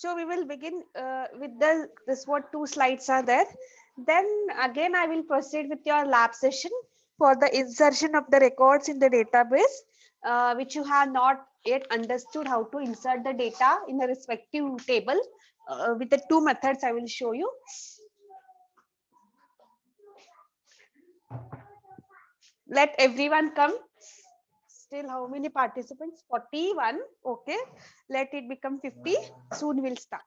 So we will begin with this what 2 slides are there. Then again I will proceed with your lab session for the insertion of the records in the database, which you have not yet understood how to insert the data in the respective table with the 2 methods I will show you. Let everyone come. Still how many participants? 41. Okay, let it become 50. Soon we'll start.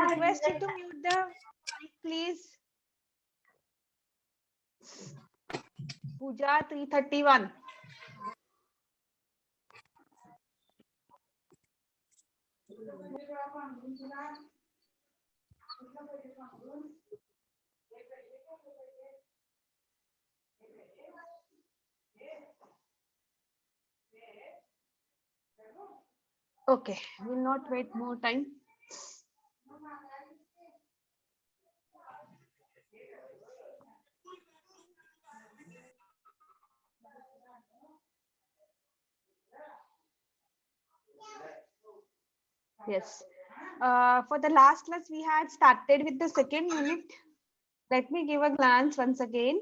Request you to mute the mic, please. Pooja 331. Okay, we'll not wait more time. Yes. For the last class, we had started with the second unit. Let me give a glance once again.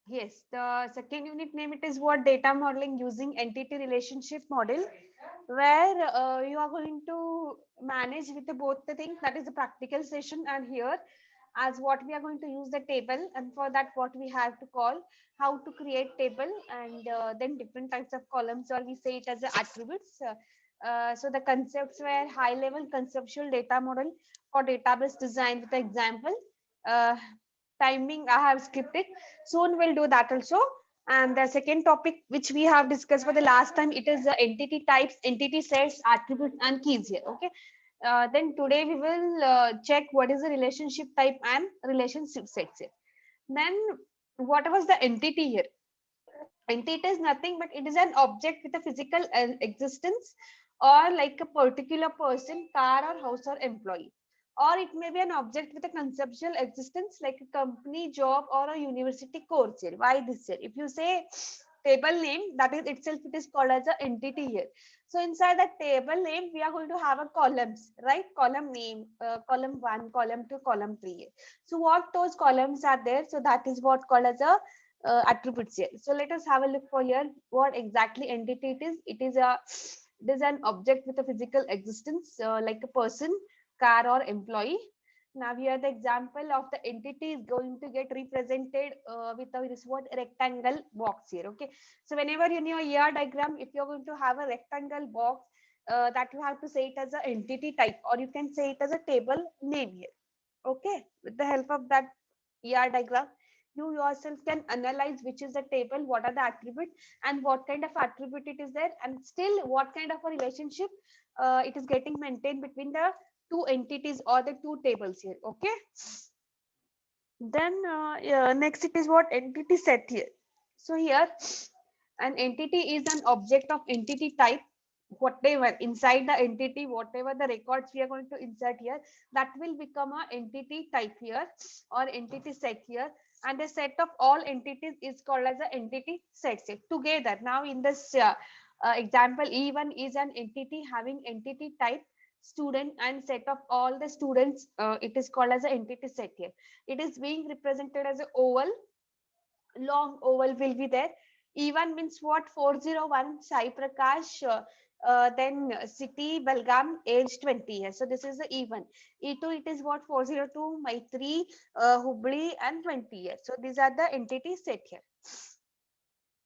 Yes, the second unit name, it is what data modeling using entity relationship model, where you are going to manage with both the things, that is the practical session, and here as what we are going to use the table, and for that what we have to call how to create table, and then different types of columns, or we say it as the attributes. So the concepts were high level conceptual data model for database design with the example. Uh, Timing I have skipped it. Soon we'll do that also. And the second topic which we have discussed for the last time, it is the entity types, entity sets, attributes, and keys here. Okay. Then today we will check what is the relationship type and relationship sets here. Then what was the entity here? Entity is nothing but it is an object with a physical existence, or like a particular person, car, or house, or employee. Or it may be an object with a conceptual existence like a company, job, or a university course here. Why this here? If you say table name, that is itself it is called as an entity here. So inside that table name, we are going to have a columns, right? Column name, column 1, column 2, column 3. So what those columns are there? So that is what called as a attributes here. So let us have a look for here what exactly entity it is. It is an object with a physical existence, like a person, car, or employee. Now here the example of the entity is going to get represented with this what rectangle box here. Okay, so whenever in your ER diagram, if you're going to have a rectangle box, that you have to say it as an entity type, or you can say it as a table name here. Okay, with the help of that ER diagram, you yourself can analyze which is the table, what are the attributes, and what kind of attribute it is there, and still what kind of a relationship it is getting maintained between the two entities or the two tables here. Okay, then yeah, next it is what entity set here. So here an entity is an object of entity type. Whatever inside the entity, whatever the records we are going to insert here, that will become a entity type here, or entity set here. And the set of all entities is called as the entity set together. Now in this example, E1 is an entity having entity type student and set of all the students. It is called as an entity set here. It is being represented as an oval. Long oval will be there. E1 means what? 401 Sai Prakash, then city Belgaum, age 20 years. So this is the E1. E2 it is what? 402 Maitri, Hubli, and 20 years. So these are the entities set here.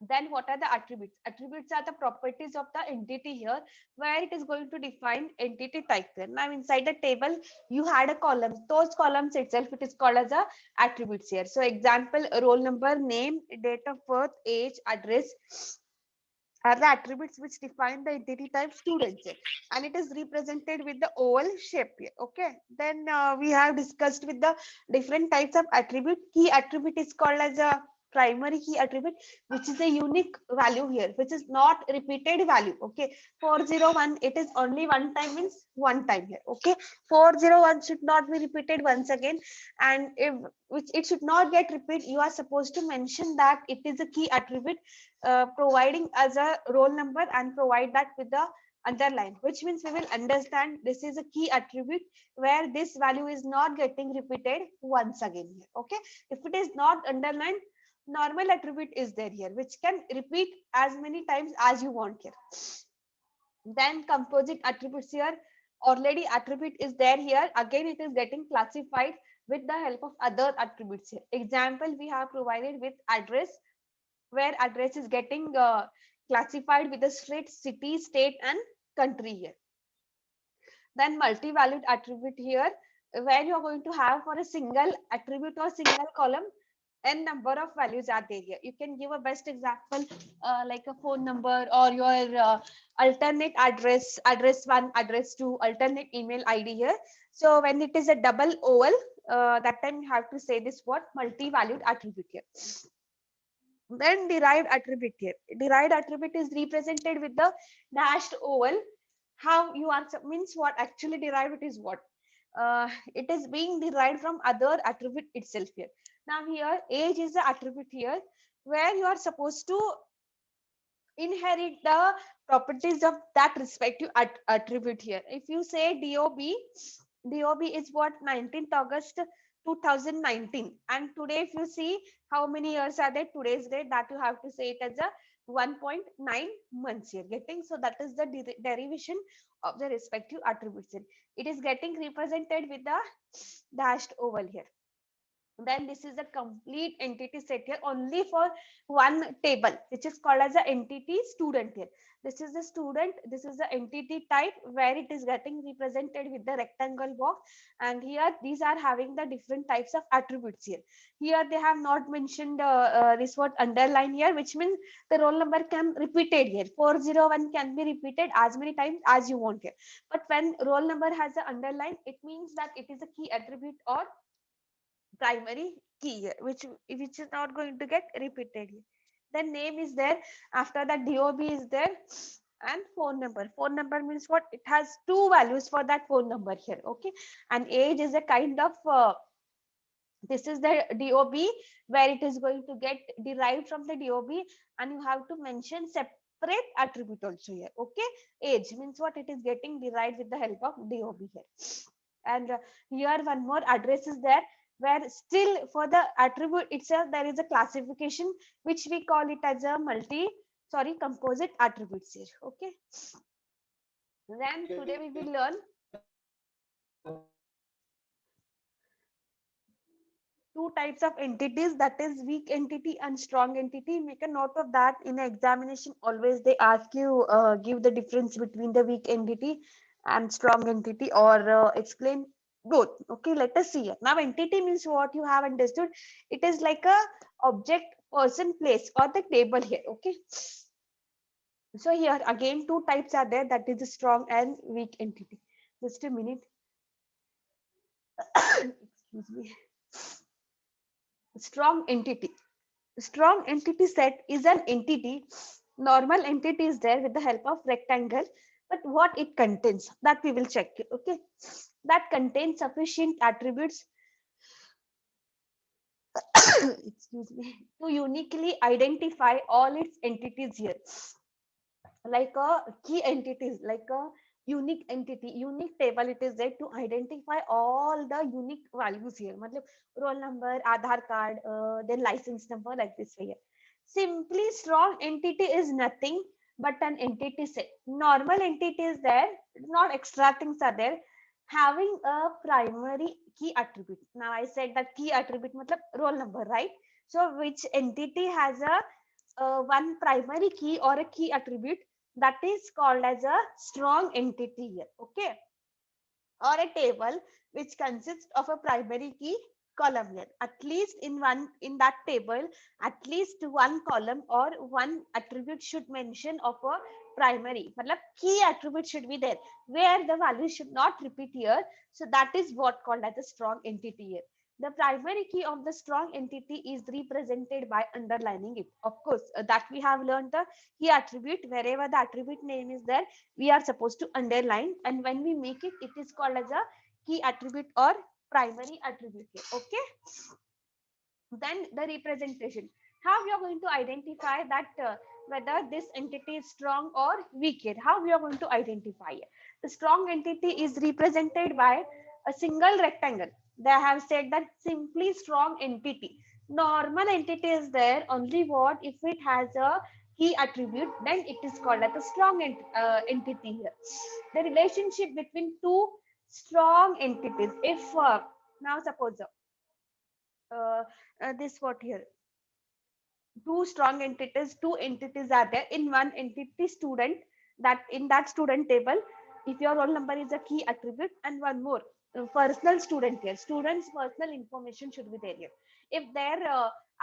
Then what are the attributes? Attributes are the properties of the entity here, where it is going to define entity type here. Now inside the table you had a column, those columns itself it is called as a attributes here. So example, roll number, name, date of birth, age, address, are the attributes which define the entity type student here, and it is represented with the oval shape here. Okay, then we have discussed with the different types of attribute. Key attribute is called as a primary key attribute, which is a unique value here, which is not repeated value. Okay, 401, it is only one time, means one time here. Okay, 401 should not be repeated once again, and if which it should not get repeat, you are supposed to mention that it is a key attribute, providing as a roll number and provide that with the underline, which means we will understand this is a key attribute where this value is not getting repeated once again here. Okay, if it is not underlined, normal attribute is there here, which can repeat as many times as you want here. Then composite attributes here, already attribute is there here, again it is getting classified with the help of other attributes here. Example we have provided with address, where address is getting classified with the street, city, state, and country here. Then multi-valued attribute here, where you are going to have for a single attribute or single column n number of values are there here. You can give a best example like a phone number or your alternate address, address 1, address 2, alternate email ID here. So when it is a double oval, that time you have to say this what multi-valued attribute here. Then derived attribute here. Derived attribute is represented with the dashed oval. How you answer means what actually derived is what? It is being derived from other attribute itself here. Now here age is the attribute here where you are supposed to inherit the properties of that respective attribute here. If you say DOB, DOB is what 19th August 2019, and today if you see how many years are there, today's date, that you have to say it as a 1.9 months here getting. So that is the derivation of the respective attributes here. It is getting represented with the dashed oval here. Then this is a complete entity set here only for one table, which is called as the entity student here. This is the student, this is the entity type where it is getting represented with the rectangle box, and here these are having the different types of attributes here. Here they have not mentioned this word underline here, which means the roll number can repeated here. 401 can be repeated as many times as you want here, but when roll number has an underline, it means that it is a key attribute or primary key here, which is not going to get repeated here. Then name is there, after that DOB is there, and phone number. Phone number means what? It has two values for that phone number here. Okay, and age is a kind of this is the DOB where it is going to get derived from the DOB, and you have to mention separate attribute also here. Okay, age means what? It is getting derived with the help of DOB here. And here one more address is there, where still for the attribute itself there is a classification which we call it as a composite attributes here. Okay, then today we will learn two types of entities, that is weak entity and strong entity. Make a note of that. In the examination always they ask you give the difference between the weak entity and strong entity, or explain both. Okay, let us see here. Now entity means what you have understood. It is like a object, person, place, or the table here. Okay, so here again two types are there, that is the strong and weak entity. Just a minute. Excuse me. Strong entity. Strong entity set is an entity. Normal entity is there with the help of rectangle, but what it contains, that we will check. Okay, that contains sufficient attributes excuse me, to uniquely identify all its entities here. Like a key entities, like a unique entity, unique table, it is there to identify all the unique values here. Matlab, roll number, Aadhaar card, then license number, like this way here. Simply strong entity is nothing but an entity set. Normal entity is there, not extra things are there, having a primary key attribute. Now I said that key attribute matlab roll number, right? So which entity has a one primary key or a key attribute, that is called as a strong entity here. Okay, or a table which consists of a primary key column here. At least in that table, at least one column or one attribute should mention of a primary. Matlab key attribute should be there where the value should not repeat here. So that is what called as a strong entity here. The primary key of the strong entity is represented by underlining it. Of course, that we have learned the key attribute. Wherever the attribute name is there, we are supposed to underline, and when we make it, it is called as a key attribute or primary attribute here. Okay. Then the representation. How we are going to identify that whether this entity is strong or weak here? How we are going to identify it? The strong entity is represented by a single rectangle. They have said that simply strong entity. Normal entity is there only what if it has a key attribute, then it is called as a strong entity here. The relationship between two strong entities. If now suppose uh, this what here, two entities are there in one entity student, that in that student table, if your roll number is a key attribute, and one more personal student here, student's personal information should be there here. If their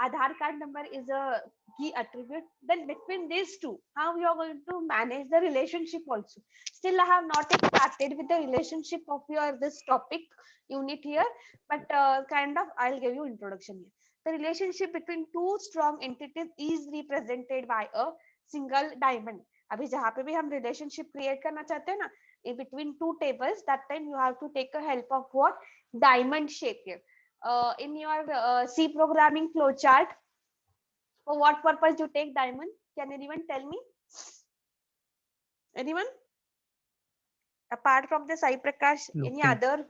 Aadhaar card number is a key attribute, then between these two, how you are going to manage the relationship also? Still I have not started with the relationship of your this topic unit here, but kind of I'll give you introduction here. The relationship between two strong entities is represented by a single diamond. अभी जहाँ पे भी हम relationship create करना चाहते हैं ना, in between two tables, that time you have to take a help of what? Diamond shape here. In your C programming flowchart, for what purpose you take diamond? Can anyone tell me? Anyone? Apart from the Sai Prakash, any Looping. other?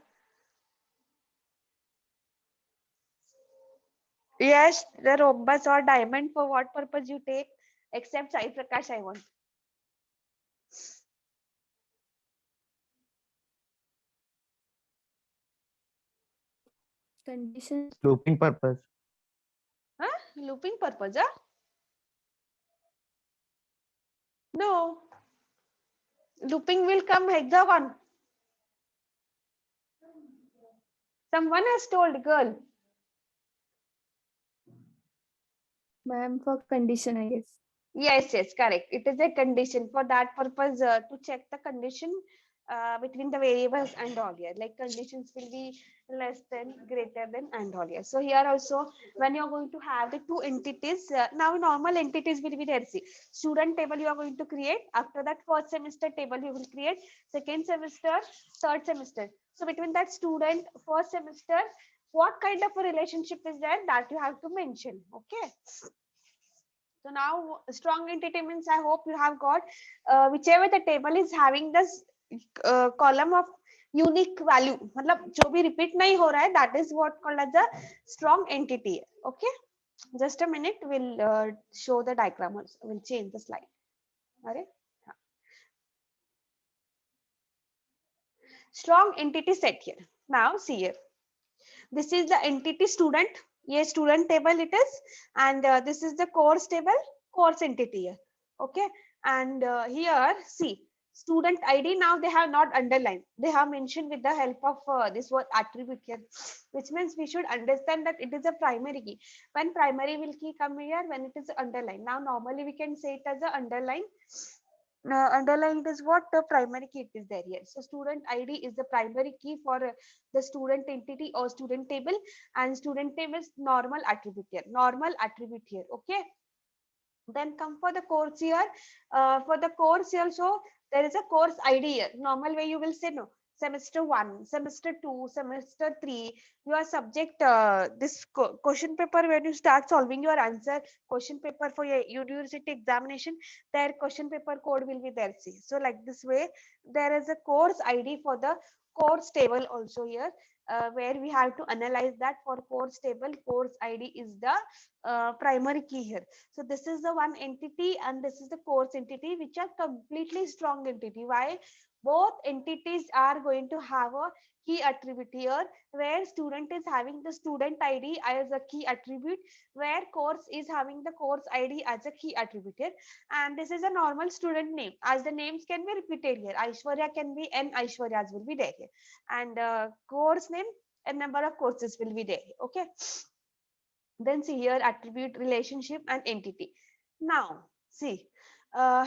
Yes, the rhombus or diamond, for what purpose you take? Except Sai Prakash, I want. Conditions. Looping purpose. Huh? Looping purpose, huh? No. Looping will come hexagon. Someone has told, girl. Ma'am, for condition, I guess. Yes, correct. It is a condition for that purpose, to check the condition between the variables and all here. Like conditions will be less than, greater than, and all here. So here also, when you are going to have the two entities, now normal entities will be there. See, student table you are going to create. After that, first semester table you will create. Second semester, third semester. So between that student, first semester, what kind of a relationship is there, that you have to mention. Okay. So now strong entity means, I hope you have got whichever the table is having this column of unique value, मतलब जो भी repeat नहीं हो रहा है, that is what called as a strong entity. Okay, just a minute, we'll show the diagram also. We'll change the slide. अरे strong entity set here. Now see here, this is the entity student. Yes, student table it is, and this is the course table, course entity here. Okay, and here see student ID. Now they have not underlined, they have mentioned with the help of this word attribute here, which means we should understand that it is a primary key. When primary will key come here, when it is underlined. Now normally we can say it as a underline. Underlined is what the primary key is there here. So student ID is the primary key for the student entity or student table, and student table is normal attribute here. Normal attribute here. Okay. Then come for the course here. For the course here, so there is a course ID here. Normal way you will say no. Semester 1, semester 2, semester 3, your subject, this question paper, when you start solving your answer question paper for your university examination, their question paper code will be there. See, so like this way, there is a course ID for the course table also here, where we have to analyze that. For course table, course ID is the primary key here. So this is the one entity, and this is the course entity, which are completely strong entity. Why? Both entities are going to have a key attribute here, where student is having the student ID as a key attribute, where course is having the course ID as a key attribute here. And this is a normal student name, as the names can be repeated here. Aishwarya can be, and Aishwaryas will be there here. And course name, and number of courses will be there. Okay, then see here attribute, relationship, and entity. Now see, uh,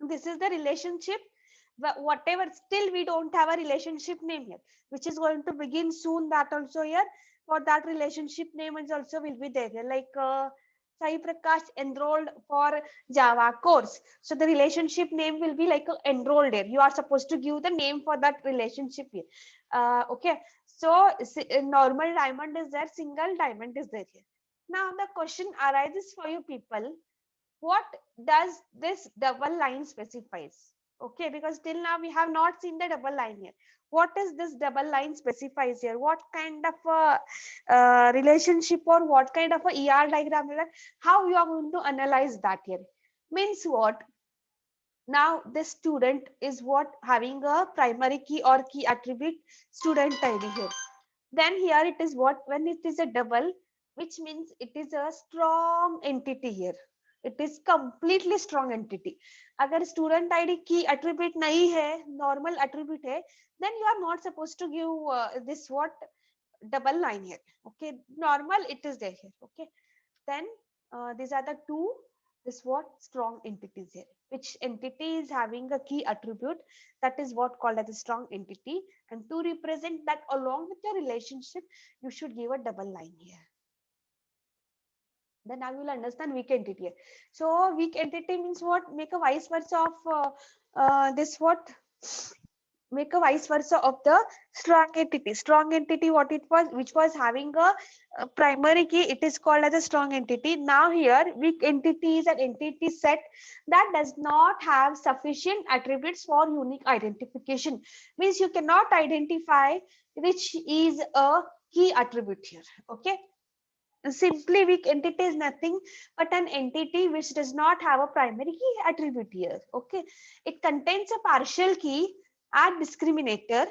this is the relationship, but whatever, still we don't have a relationship name here, which is going to begin soon. That also here, for that relationship name is also will be there here, like Sai Prakash enrolled for Java course. So the relationship name will be like enrolled here. You are supposed to give the name for that relationship here. Okay, so normal diamond is there, single diamond is there here. Now the question arises for you people, what does this double line specifies? Okay, because till now we have not seen the double line here. What is this double line specifies here? What kind of a relationship or what kind of a ER diagram is that? How you are going to analyze that here? Means what? Now this student is what, having a primary key or key attribute student ID here. Then here it is what, when it is a double, which means it is a strong entity here. It is completely strong entity. अगर student ID key attribute नहीं है, normal attribute है, then you are not supposed to give this what, double line here. Okay, normal it is there here. Okay, then these are the two, this what, strong entities here. Which entity is having a key attribute, that is what called as a strong entity, and to represent that along with your relationship, you should give a double line here. Then now you will understand weak entity here. So weak entity means what, make a vice versa of this what, make a vice versa of the strong entity. Strong entity, what it was, which was having a primary key, it is called as a strong entity. Now here weak entity is an entity set that does not have sufficient attributes for unique identification. Means you cannot identify which is a key attribute here. Okay, simply weak entity is nothing but an entity which does not have a primary key attribute here. Okay, it contains a partial key and discriminator.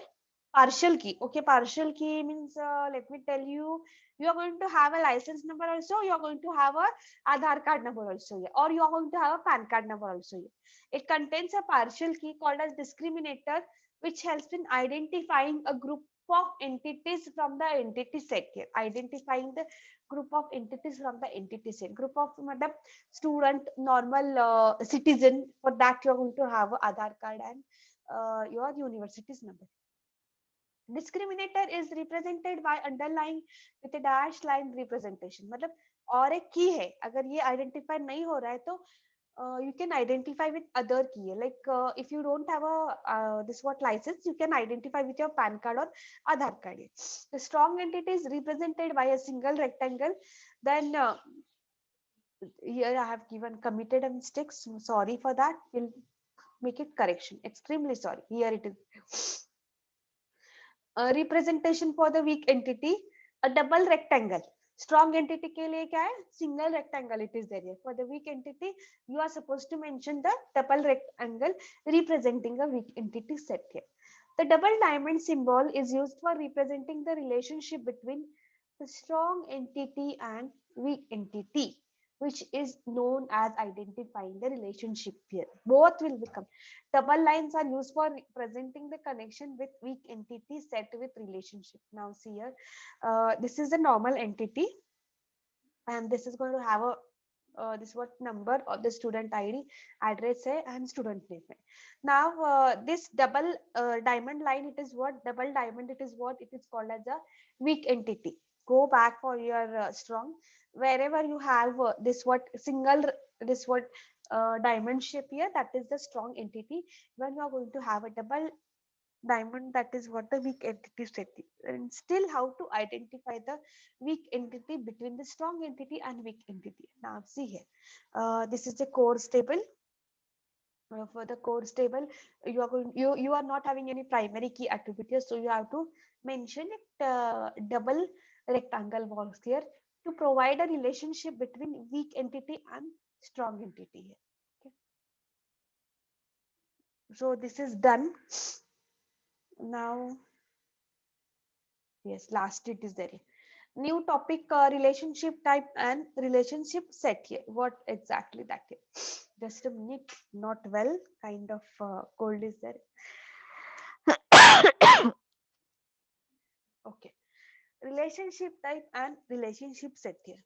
Partial key, okay, partial key means let me tell you, you are going to have a license number also, you are going to have a Aadhaar card number also here, or you are going to have a PAN card number also here. It contains a partial key called as discriminator, which helps in identifying a group of entities from the entity set here. Identifying the group of entities from the entity set. Group of student, normal citizen, for that you are going to have a Aadhaar card and your university's number. Discriminator is represented by underlying with a dash line representation. मतलब और एक की है, अगर ये identify नहीं हो रहा है तो you can identify with other key. Like if you don't have a this what license, you can identify with your PAN card or Aadhaar card. The strong entity is represented by a single rectangle. Then here I have given committed a mistake. So sorry for that. We'll make it correction. Extremely sorry. Here it is. Representation for the weak entity, a double rectangle. Strong entity के लिए क्या है, single rectangle it is there. For the weak entity, you are supposed to mention the double rectangle representing a weak entity set here. The double diamond symbol is used for representing the relationship between the strong entity and weak entity, which is known as identifying the relationship here. Both will become. Double lines are used for representing the connection with weak entity set with relationship. Now see here, this is a normal entity, and this is going to have a this what number of the student ID, address hai, and student name hai. Now this double diamond line, it is what, double diamond, it is what, it is called as a weak entity. Go back for your strong, wherever you have this what single, this what diamond shape here, that is the strong entity. When you are going to have a double diamond, that is what the weak entity set is. And still how to identify the weak entity between the strong entity and weak entity. Now see here, this is the course table. For the course table, you are going, you are not having any primary key attribute here, so you have to mention it double rectangle box here to provide a relationship between weak entity and strong entity here. Okay, so this is done. Now yes, last it is there. New topic, relationship type and relationship set here. What exactly that is? Just a minute, not well, kind of cold is there. Okay. Relationship type and relationship set here.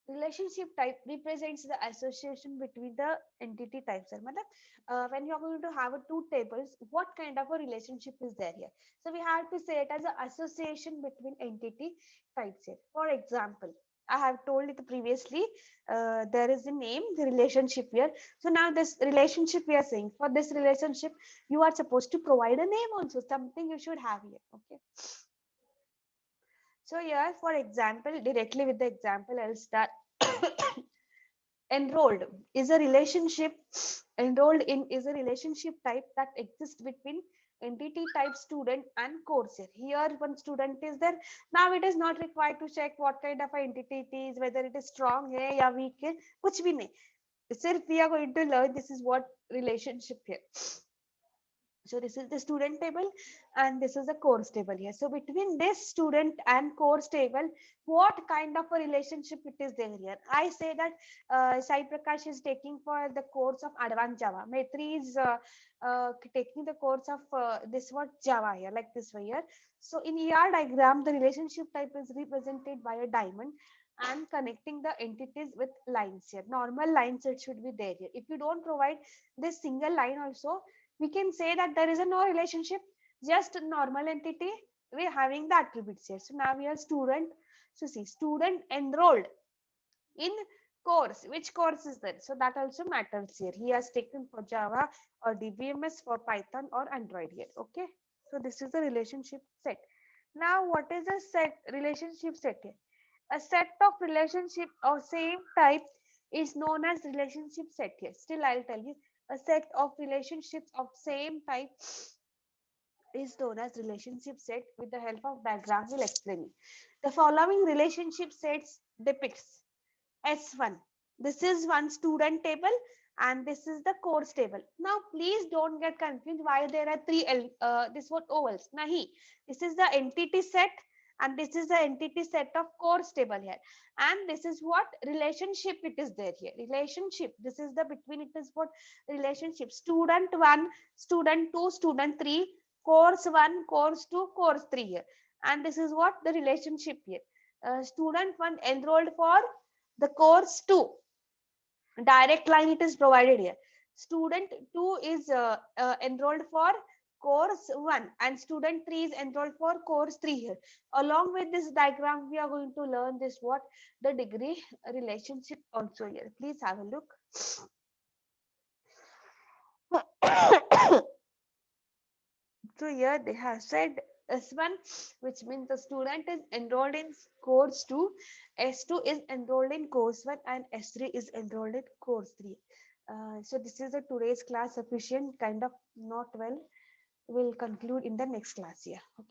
Relationship type represents the association between the entity types. When you are going to have two tables, what kind of a relationship is there here? So we have to say it as an association between entity types here. For example, I have told it previously, there is a name, the relationship here. So now this relationship we are saying, for this relationship, you are supposed to provide a name also, something you should have here. Okay. So here, for example, directly with the example, I'll start. Enrolled is a relationship. Enrolled in is a relationship type that exists between entity type student and course. Here, one student is there. Now it is not required to check what kind of entity it is, whether it is strong है या weak है, कुछ भी नहीं. Sirf we are going to learn this is what relationship here. So this is the student table and this is the course table here. So between this student and course table, what kind of a relationship it is there here? I say that Sai Prakash is taking for the course of Advanced Java. Maitri is taking the course of this word Java here, like this way here. So in ER diagram, the relationship type is represented by a diamond and connecting the entities with lines here. Normal lines it should be there here. If you don't provide this single line also, we can say that there is a no relationship, just a normal entity. We're having the attributes here. So now we are student. So see, student enrolled in course. Which course is that? So that also matters here. He has taken for Java or DBMS for Python or Android here. Okay. So this is the relationship set. Now what is a set relationship set here? A set of relationship of same type is known as relationship set here. Still, I'll tell you, a set of relationships of same type is known as relationship set. With the help of diagram, we'll explain it. The following relationship sets depicts S1. This is one student table and this is the course table. Now, please don't get confused why there are three this what ovals. Nahi. This is the entity set and this is the entity set of course table here. And this is what relationship it is there here. Relationship. This is the between it is what relationship. Student 1, student 2, student 3, course 1, course 2, course 3 here. And this is what the relationship here. Student 1 enrolled for the course 2. Direct line it is provided here. Student 2 is enrolled for course 1 and student 3 is enrolled for course 3 here. Along with this diagram, we are going to learn this what the degree relationship also here. Please have a look. So here they have said S1, which means the student is enrolled in course 2, S2 is enrolled in course 1, and S3 is enrolled in course 3. So this is a today's class sufficient, kind of not well. We'll conclude in the next class here. Okay.